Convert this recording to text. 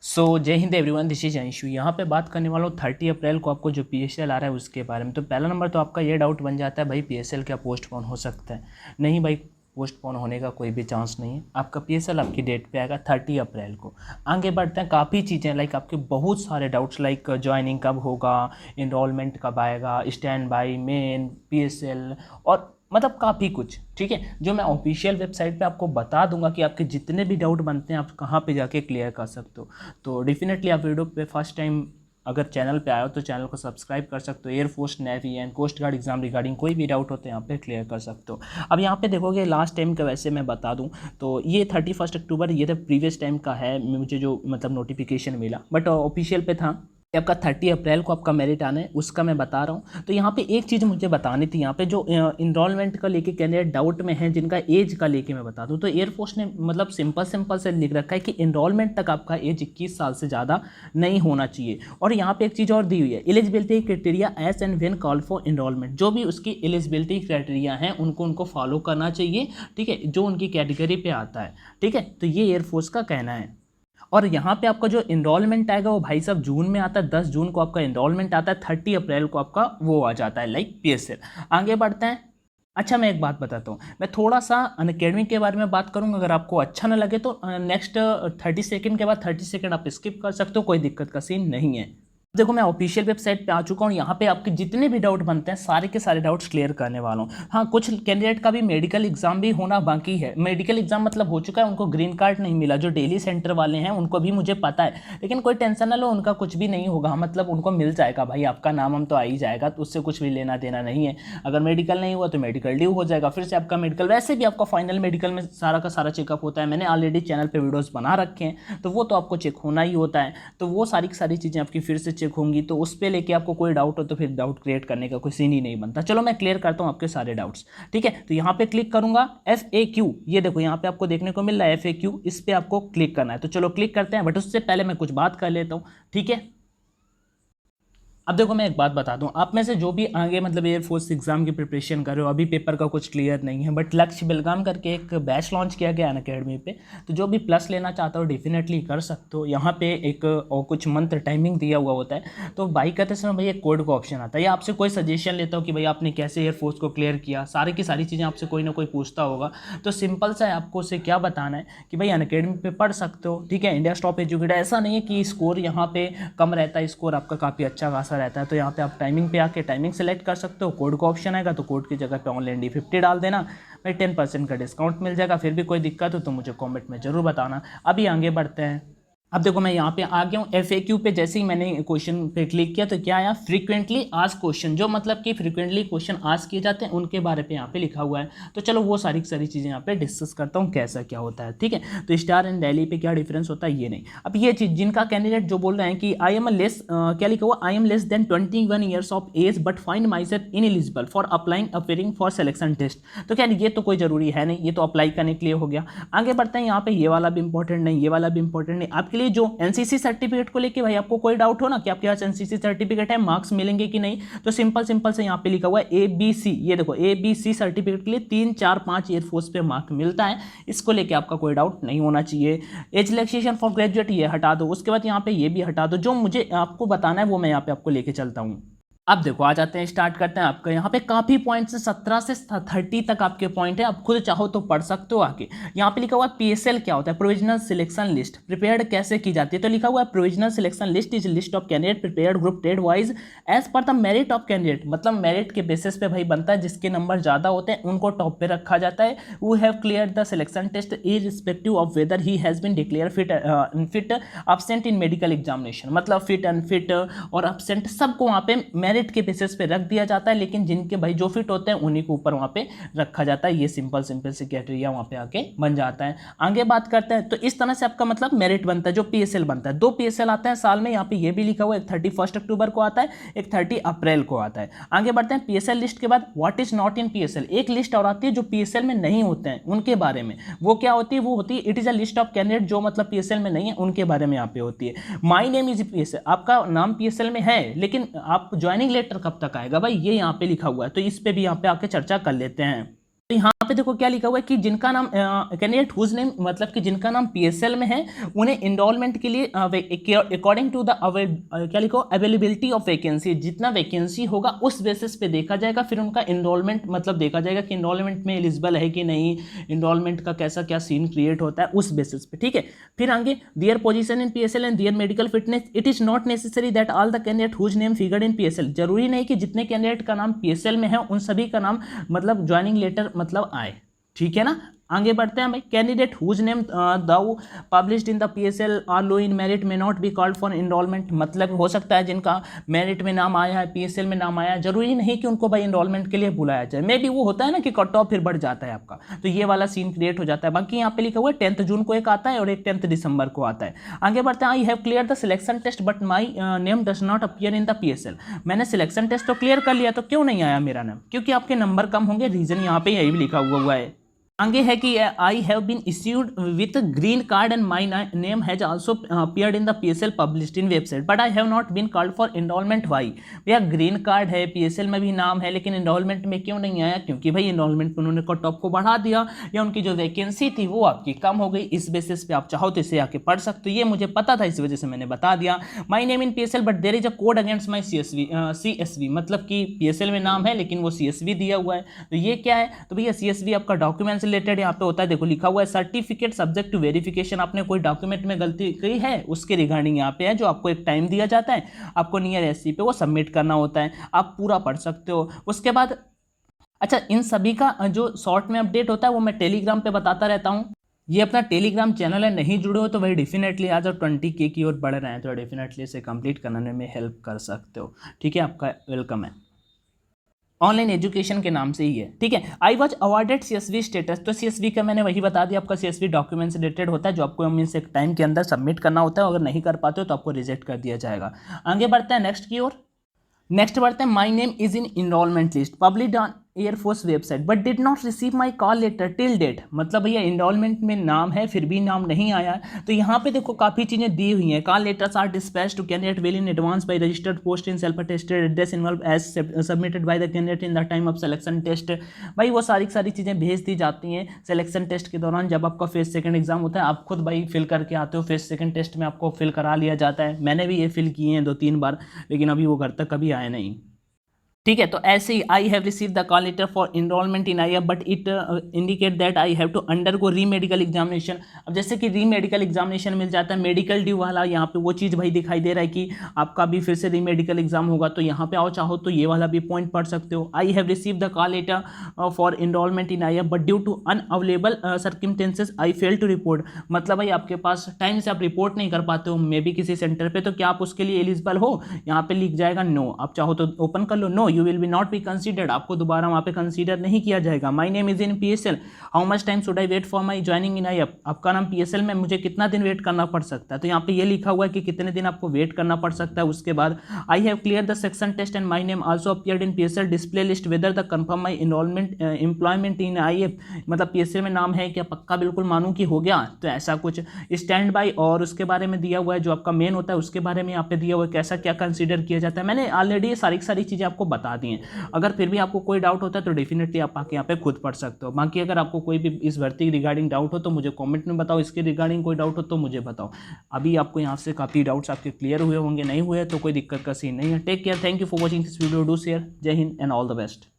जय Hind everyone, this is Anshu. यहाँ पे बात करने वाला हूँ 30 अप्रैल को आपको जो पीएसएल आ रहा है उसके बारे में। तो पहला नंबर तो आपका ये डाउट बन जाता है भाई पीएसएल क्या पोस्टपोन हो सकता है? नहीं भाई, पोस्टपोन होने का कोई भी चांस नहीं है। आपका पीएसएल आपकी डेट पे आएगा 30 अप्रैल को। आगे बढ़ते हैं, काफ़ी चीज़ें लाइक आपके बहुत सारे डाउट्स लाइक ज्वाइनिंग कब होगा, इनरोलमेंट कब आएगा, स्टैंड बाई, मेन, पीएसएल और मतलब काफ़ी कुछ, ठीक है, जो मैं ऑफिशियल वेबसाइट पे आपको बता दूंगा कि आपके जितने भी डाउट बनते हैं आप कहाँ पे जाके क्लियर कर सकते हो। तो डेफिनेटली आप वीडियो पे फर्स्ट टाइम अगर चैनल पे आए हो तो चैनल को सब्सक्राइब कर सकते हो। Air force, navy and coast guard exam regarding कोई भी डाउट होते हैं यहाँ पे क्लियर कर सकते हो। अब यहाँ पे देखोगे लास्ट टाइम का वैसे मैं बता दूँ तो ये 31 अक्टूबर ये तो प्रीवियस टाइम का है, मुझे जो मतलब नोटिफिकेशन मिला, बट ऑफिशियल पे था आपका 30 अप्रैल को आपका मेरिट आना है, उसका मैं बता रहा हूँ। तो यहाँ पे एक चीज़ मुझे बतानी थी, यहाँ पे जो इनरोलमेंट का लेके कैंडिडेट डाउट में है जिनका एज का लेके मैं बता दूँ तो एयरफोर्स ने मतलब सिंपल से लिख रखा है कि इनरोलमेंट तक आपका एज 21 साल से ज़्यादा नहीं होना चाहिए। और यहाँ पे एक चीज़ और दी हुई है, eligibility criteria age and when call for enrolment. जो भी उसकी एलिजिबिलिटी क्राइटेरिया हैं उनको फॉलो करना चाहिए, ठीक है, जो उनकी कैटेगरी पे आता है, ठीक है। तो ये एयरफोर्स का कहना है। और यहाँ पे आपका जो इनरोलमेंट आएगा वो भाई साहब जून में आता है, 10 जून को आपका इनरोलमेंट आता है, 30 अप्रैल को आपका वो आ जाता है लाइक पीएसएल। आगे बढ़ते हैं। अच्छा, मैं एक बात बताता हूँ, मैं थोड़ा सा अनअकैडमी के बारे में बात करूँगा। अगर आपको अच्छा ना लगे तो नेक्स्ट 30 सेकंड के बाद 30 सेकंड आप स्किप कर सकते हो, कोई दिक्कत का सीन नहीं है। देखो मैं ऑफिशियल वेबसाइट पे आ चुका हूँ, यहाँ पे आपके जितने भी डाउट बनते हैं सारे के सारे डाउट्स क्लियर करने वाला हूँ। हाँ, कुछ कैंडिडेट का भी मेडिकल एग्जाम भी होना बाकी है। मेडिकल एग्जाम मतलब हो चुका है, उनको ग्रीन कार्ड नहीं मिला, जो डेली सेंटर वाले हैं उनको भी मुझे पता है, लेकिन कोई टेंशन ना लो, उनका कुछ भी नहीं होगा, मतलब उनको मिल जाएगा भाई, आपका नाम हम तो आ ही जाएगा, तो उससे कुछ भी लेना देना नहीं है। अगर मेडिकल नहीं हुआ तो मेडिकल ड्यू हो जाएगा, फिर से आपका मेडिकल, वैसे भी आपका फाइनल मेडिकल में सारा का सारा चेकअप होता है, मैंने ऑलरेडी चैनल पर वीडियोज़ बना रखे हैं, तो वो तो आपको चेक होना ही होता है, तो वो सारी की सारी चीज़ें आपकी फिर से चेक होंगी। तो उस पे लेके आपको कोई डाउट हो तो फिर डाउट क्रिएट करने का कोई सीन ही नहीं बनता। चलो मैं क्लियर करता हूं आपके सारे डाउट्स, ठीक है। तो यहां पे क्लिक करूंगा FAQ, ये देखो यहां पे आपको देखने को मिल रहा है FAQ, इस पे आपको क्लिक करना है। तो चलो क्लिक करते हैं, बट उससे पहले मैं कुछ बात कर लेता हूं, ठीक है। अब देखो मैं एक बात बता दूं, आप में से जो भी आगे मतलब एयरफोर्स एग्जाम की प्रिपरेशन कर रहे हो, अभी पेपर का कुछ क्लियर नहीं है, बट लक्ष्य बेलगाम करके एक बैच लॉन्च किया गया अनअकैडमी पे, तो जो भी प्लस लेना चाहता हो डेफिनेटली कर सकते हो। यहाँ पे एक और कुछ मंथ टाइमिंग दिया हुआ होता है, तो बाई करते समय भाई एक कोड का ऑप्शन आता है, या आपसे कोई सजेशन लेता हो कि भाई आपने कैसे एयरफोर्स को क्लियर किया, सारी की सारी चीज़ें आपसे कोई ना कोई पूछता होगा, तो सिंपल सा है, आपको उसे क्या बताना है कि भाई अनअकैडमी पे पढ़ सकते हो, ठीक है। इंडिया टॉप एजुकेटर, ऐसा नहीं है कि स्कोर यहाँ पे कम रहता है, स्कोर आपका काफ़ी अच्छा खासा रहता है। तो यहाँ पे आप टाइमिंग पे आके टाइमिंग सेलेक्ट कर सकते हो, कोड का ऑप्शन आएगा तो कोड की जगह पे ऑनलाइन D50 डाल देना, भाई 10% का डिस्काउंट मिल जाएगा। फिर भी कोई दिक्कत हो तो मुझे कमेंट में जरूर बताना। अभी आगे बढ़ते हैं। अब देखो मैं यहाँ पे आ गया हूँ FAQ पे, जैसे ही मैंने क्वेश्चन पे क्लिक किया तो क्या आया, फ्रीक्वेंटली आस्क्ड क्वेश्चन, जो मतलब कि फ्रीक्वेंटली क्वेश्चन आस्क किए जाते हैं उनके बारे पे यहाँ पे लिखा हुआ है। तो चलो वो सारी चीज़ें यहाँ पे डिस्कस करता हूँ कैसा क्या होता है, ठीक है। तो स्टार एंड दिल्ली पे क्या डिफरेंस होता है ये नहीं। अब ये चीज़ जिनका कैंडिडेट जो बोल रहे हैं कि आई एम लेस, क्या लिखा हुआ, I am less than 21 years of age but find myself ineligible for applying appearing for selection test, तो क्या ये तो कोई जरूरी है नहीं, ये तो अप्लाई करने के लिए हो गया। आगे बढ़ते हैं, यहाँ पे ये वाला भी इंपॉर्टेंट नहीं, ये वाला भी इंपॉर्टेंट नहीं। आपके लिए जो एनसीसी सर्टिफिकेट को लेके भाई आपको कोई डाउट हो ना कि आपके पास एनसीसी सर्टिफिकेट है, मार्क्स मिलेंगे कि नहीं, तो सिंपल से यहाँ पे लिखा हुआ है ABC, ये देखो ABC सर्टिफिकेट के लिए 3, 4, 5 एयरफोर्स पे मार्क मिलता है, इसको लेके आपका कोई डाउट नहीं होना चाहिए। एज रिलैक्सेशन फॉर ग्रेजुएट ये हटा दो, उसके बाद यहाँ पे ये भी हटा दो, जो मुझे आपको बताना है वो मैं यहाँ पे आपको लेके चलता हूँ। अब देखो आ जाते हैं, स्टार्ट करते हैं। आपका यहाँ पे काफी पॉइंट से 17 से 30 तक आपके पॉइंट है, आप खुद चाहो तो पढ़ सकते हो आगे। यहाँ पे लिखा हुआ है PSL क्या होता है, प्रोविजनल सिलेक्शन लिस्ट, प्रिपेयर्ड कैसे की जाती है, तो लिखा हुआ है provisional selection list is list of candidate prepared group trade wise as per the merit of candidate, मतलब मेरिट के बेसिस पे भाई बनता है, जिसके नंबर ज्यादा होते हैं उनको टॉप पे रखा जाता है। वो have clear the selection test irrespective of whether he has been declare fit absent in medical examination, मतलब फिट अनफिट और अब्सेंट सबको वहाँ पे मेरिट के बेसिस पे रख दिया जाता है, लेकिन जिनके भाई जो फिट होते हैं उन्हीं को ऊपर वहाँ पे रखा जाता है। ये सिंपल से क्राइटेरिया वहाँ पे आके बन जाता है। आगे बात करते हैं, तो इस तरह से आपका मतलब मेरिट बनता है, जो PSL बनता है। 2 PSL आते हैं साल में, यहाँ पे ये भी लिखा हुआ है, एक 31 अक्टूबर को आता है, एक 30 अप्रैल को आता है। आगे बढ़ते हैं, PSL लिस्ट के बाद what is not in PSL, एक लिस्ट और आती है जो PSL में नहीं होते हैं उनके बारे में। वो क्या होती है, वो होती है it is a list of candidate, जो मतलब PSL में नहीं है उनके बारे में यहाँ पे होती है। माई नेम इज PSL, आपका नाम PSL में है लेकिन आप ज्वाइनिंग लेटर कब तक आएगा भाई, ये यहाँ पे लिखा हुआ है, तो इस पे भी यहाँ पे आके चर्चा कर लेते हैं। तो यहाँ पे देखो क्या लिखा हुआ है कि जिनका नाम कैंडिडेट हुज नेम, मतलब कि जिनका नाम पीएसएल में है, उन्हें इनरोलमेंट के लिए अकॉर्डिंग टू द क्या लिखो अवेलेबिलिटी ऑफ वैकेंसी, जितना वैकेंसी होगा उस बेसिस पे देखा जाएगा, फिर उनका इनरोलमेंट मतलब देखा जाएगा कि इनरोलमेंट में एलिजिबल है कि नहीं, इनरोलमेंट का कैसा क्या सीन क्रिएट होता है उस बेसिस पे, ठीक है। फिर आगे their position in PSL and their medical fitness, it is not necessary that all the candidate whose name figured in PSL, जरूरी नहीं कि जितने कैंडिडेट का नाम पीएसएल में है उन सभी का नाम मतलब ज्वाइनिंग लेटर मतलब आए, ठीक है ना। आगे बढ़ते हैं भाई, candidate whose name though published in the PSL are low in merit may not be called for enrolment, मतलब हो सकता है जिनका मेरिट में नाम आया है, पीएसएल में नाम आया है, जरूरी नहीं कि उनको भाई इनरोलमेंट के लिए बुलाया जाए, मे बी वो होता है ना कि कट ऑफ फिर बढ़ जाता है आपका, तो ये वाला सीन क्रिएट हो जाता है। बाकी यहाँ पे लिखा हुआ है 10 जून को एक आता है और एक 10 दिसंबर को आता है। आगे बढ़ते हैं, I have clear the selection test but my name does not appear in the PSL, मैंने सिलेक्शन टेस्ट तो क्लियर कर लिया, तो क्यों नहीं आया मेरा नाम, क्योंकि आपके नंबर कम होंगे, रीजन यहाँ पे यही भी लिखा हुआ है। आगे है कि I have been issued with green card and my name has also appeared in the PSL published in website but I have not been called for enrolment, why, भैया ग्रीन कार्ड है, पीएसएल में भी नाम है, लेकिन enrolment में क्यों नहीं आया, क्योंकि भाई इनरोलमेंट में उन्होंने कट ऑफ को बढ़ा दिया या उनकी जो वैकेंसी थी वो आपकी कम हो गई, इस बेसिस पे आप चाहो तो इसे आके पढ़ सकते हो, ये मुझे पता था इस वजह से मैंने बता दिया। My name in PSL but there is a code against my CSV, मतलब कि पीएसएल में नाम है लेकिन वो सीएसवी दिया हुआ है, तो ये क्या है, तो भैया सीएसवी आपका डॉक्यूमेंट से रिलेटेड यहाँ पे होता है, देखो लिखा हुआ है सर्टिफिकेट सब्जेक्ट टू वेरिफिकेशन, आपने कोई डॉक्यूमेंट में गलती की है उसके रिगार्डिंग यहाँ पे है, जो आपको एक टाइम दिया जाता है, आपको नियर एससी पे वो सबमिट करना होता है, आप पूरा पढ़ सकते हो। उसके बाद अच्छा, इन सभी का जो शॉर्ट में अपडेट होता है वो मैं टेलीग्राम पे बताता रहता हूँ, ये अपना टेलीग्राम चैनल है, नहीं जुड़े हो तो भाई डेफिनेटली आज 20K की ओर बढ़ रहे हैं, तो डेफिनेटली इसे कंप्लीट करने में हेल्प कर सकते हो, ठीक है, आपका वेलकम है। ऑनलाइन एजुकेशन के नाम से ही है, ठीक है। I was awarded CSV status, तो सीएसवी का मैंने वही बता दिया, आपका सीएसवी डॉक्यूमेंट से रिलेटेड होता है, जो आपको मीन्स एक टाइम के अंदर सबमिट करना होता है, अगर नहीं कर पाते हो तो आपको रिजेक्ट कर दिया जाएगा। आगे बढ़ते हैं नेक्स्ट की ओर, नेक्स्ट बढ़ते हैं, my name is in enrolment list publish on air force website but did not receive my call letter till date, मतलब भैया इनरोलमेंट में नाम है फिर भी नाम नहीं आया, तो यहाँ पे देखो काफ़ी चीज़ें दी हुई हैं, call letters are dispatch to candidate well in advance by registered post in self attested address envelope as submitted by the candidate in the time of selection test, भाई वो सारी चीज़ें भेज दी जाती हैं सिलेक्शन टेस्ट के दौरान, जब आपका फेज सेकंड एग्जाम होता है, आप खुद भाई फिल करके आते हो, फेज सेकंड टेस्ट में आपको फिल करा लिया जाता है, मैंने भी ये फिल किए हैं 2-3 बार, लेकिन अभी वो घर तक कभी आए नहीं, ठीक है। तो ऐसे ही I have receive the call letter for enrolment in I but it indicate that I have to undergo re medical examination, अब जैसे कि री मेडिकल एग्जामिनेशन मिल जाता है, मेडिकल ड्यू वाला यहाँ पे वो चीज़ भाई दिखाई दे रहा है कि आपका भी फिर से री मेडिकल एग्जाम होगा, तो यहाँ पे आओ चाहो तो ये वाला भी पॉइंट पढ़ सकते हो। I have receive the call letter for enrolment in I but due to unavailable circumstances I fail to report, मतलब भाई आपके पास टाइम से आप रिपोर्ट नहीं कर पाते हो मे बी किसी सेंटर पे, तो क्या आप उसके लिए एलिजिबल हो, यहाँ पे लिख जाएगा नो, आप चाहो तो ओपन कर लो, no you will be not be considered, आपको दोबारा वहाँ पे कंसीडर नहीं किया जाएगा। My name is in PSL, how much time should I wait for my joining in I, आपका नाम पीएसएल में, मुझे कितना दिन वेट करना पड़ सकता है, तो यहाँ पे ये लिखा हुआ है कि कितने दिन आपको वेट करना पड़ सकता है। उसके बाद I have clear the section test and my name also appeared in PSL display list whether the confirm my enrolment employment in I, मतलब पीएसएल में नाम है क्या, पक्का बिल्कुल मानूं कि हो गया, तो ऐसा कुछ स्टैंड बाई, और उसके बारे में दिया हुआ है जो आपका मेन होता है उसके बारे में यहाँ पे दिया हुआ है कैसा क्या कंसीडर किया जाता है, मैंने ऑलरेडी ये सारी चीज़ें आपको बता दी हैं। अगर फिर भी आपको कोई डाउट होता है तो डेफिनेटली आप आके यहाँ पे खुद पढ़ सकते हो। बाकी अगर आपको कोई भी इस भर्ती रिगार्डिंग डाउट हो तो मुझे कमेंट में बताओ, इसके रिगार्डिंग कोई डाउट हो तो मुझे बताओ। अभी आपको यहाँ से काफ़ी डाउट्स आपके क्लियर हुए होंगे, नहीं हुए तो कोई दिक्कत का सीन नहीं है। Take care, thank you for watching this video, do share, जय Hind and all the best.